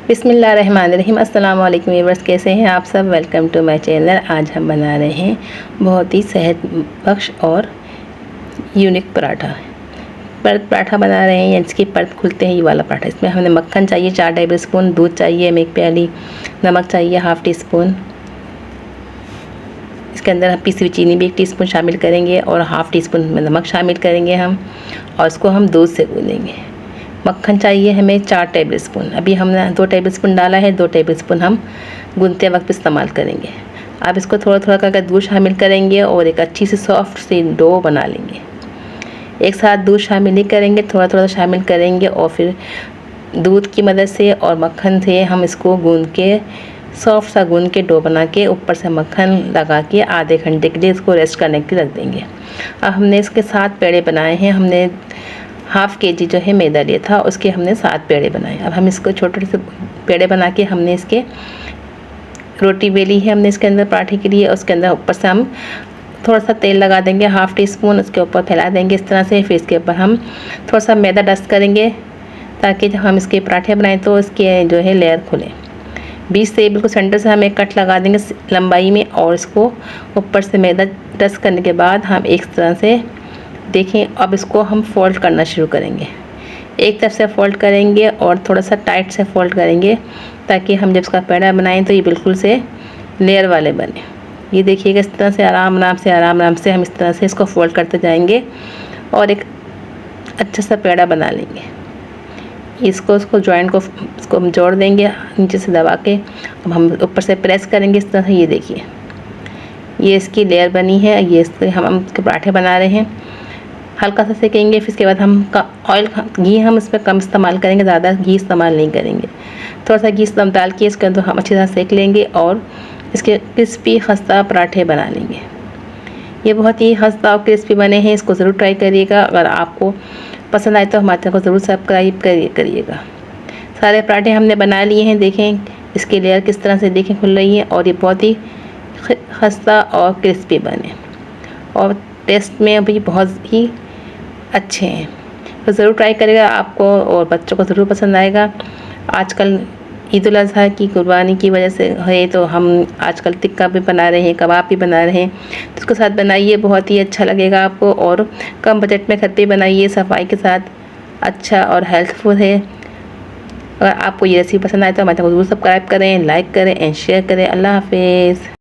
बिस्मिल्लाहिर्रहमानिर्रहीम। अस्सलाम वालेकुम व्यूअर्स, कैसे हैं आप सब। Welcome to my channel. आज हम बना रहे हैं बहुत ही सेहत बख्श और यूनिक पराठा। पराठा बना रहे हैं, इसकी परत खुलते हैं ये वाला पराठा। इसमें हमें मक्खन चाहिए 4 टेबल स्पून, दूध चाहिए हमें 1 प्याली, नमक चाहिए हाफ़ टी स्पून। इसके अंदर हम पिसी हुई चीनी भी 1 टीस्पून शामिल करेंगे और हाफ़ टी स्पून नमक शामिल करेंगे हम, और इसको हम दूध से गूँथेंगे। मक्खन चाहिए हमें 4 टेबल स्पून। अभी हमने 2 टेबल स्पून डाला है, 2 टेबल स्पून हम गूँथते वक्त इस्तेमाल करेंगे। अब इसको थोड़ा थोड़ा करके दूध शामिल करेंगे और एक अच्छी सी सॉफ्ट सी डो बना लेंगे। एक साथ दूध शामिल नहीं करेंगे, थोड़ा थोड़ा शामिल करेंगे और फिर दूध की मदद से और मक्खन से हम इसको गूँथ के सॉफ्ट सा गूँथ के डो बना के ऊपर से मक्खन लगा के आधे घंटे के लिए इसको रेस्ट करने के लिए रख देंगे। अब हमने इसके 7 पेड़े बनाए हैं। हमने हाफ़ केजी जो है मैदा लिया था, उसके हमने 7 पेड़े बनाए। अब हम इसको छोटे से पेड़े बना के हमने इसके रोटी बेली है हमने इसके अंदर पराठे के लिए। उसके अंदर ऊपर से हम थोड़ा सा तेल लगा देंगे हाफ़ टी स्पून, उसके ऊपर फैला देंगे इस तरह से। फिर इसके ऊपर हम थोड़ा सा मैदा डस्ट करेंगे ताकि जब हम इसके पराठे बनाएं तो इसके जो है लेयर खुले। बीच से बिल्कुल सेंटर से हम एक कट लगा देंगे लंबाई में, और इसको ऊपर से मैदा डस्ट करने के बाद हम एक तरह से देखें। अब इसको हम फोल्ड करना शुरू करेंगे। एक तरफ से फोल्ड करेंगे और थोड़ा सा टाइट से फोल्ड करेंगे ताकि हम जब इसका पेड़ा बनाएं तो ये बिल्कुल से लेयर वाले बने। ये देखिएगा इस तरह से आराम आराम से हम इस तरह से इसको फोल्ड करते जाएंगे और एक अच्छा सा पेड़ा बना लेंगे। इसको जॉइंट को इसको हम जोड़ देंगे नीचे से दबा के। अब हम ऊपर से प्रेस करेंगे इस तरह से। ये देखिए ये इसकी लेयर बनी है। ये इसके हम पराठे बना रहे हैं। हल्का सा सेकेंगे, फिर इसके बाद हम घी हम इस पर कम इस्तेमाल करेंगे, ज़्यादा घी इस्तेमाल नहीं करेंगे। थोड़ा सा घी डाल के इसके अंदर हम अच्छी तरह सेक लेंगे और इसके क्रिस्पी खस्ता पराठे बना लेंगे। ये बहुत ही खस्ता और क्रिस्पी बने हैं। इसको ज़रूर ट्राई करिएगा। अगर आपको पसंद आए तो हमारे चैनल को ज़रूर सब्सक्राइब करिएगा। सारे पराठे हमने बना लिए हैं। देखें इसकी लेयर किस तरह से देखें खुल रही है, और ये बहुत ही खस्ता और क्रिस्पी बने और टेस्ट में भी बहुत ही अच्छे हैं। तो ज़रूर ट्राई करिएगा, आपको और बच्चों को ज़रूर पसंद आएगा। आजकल ईद उल अज़हा की कुर्बानी की वजह से है तो हम आजकल टिक्का भी बना रहे हैं, कबाब भी बना रहे हैं। तो उसके साथ बनाइए, बहुत ही अच्छा लगेगा आपको, और कम बजट में घर पे बनाइए सफाई के साथ। अच्छा और हेल्थफुल है। अगर आपको ये रेसिपी पसंद आए तो हमारे चैनल को ज़रूर सब्सक्राइब करें, लाइक करें एंड शेयर करें। अल्लाह हाफिज़।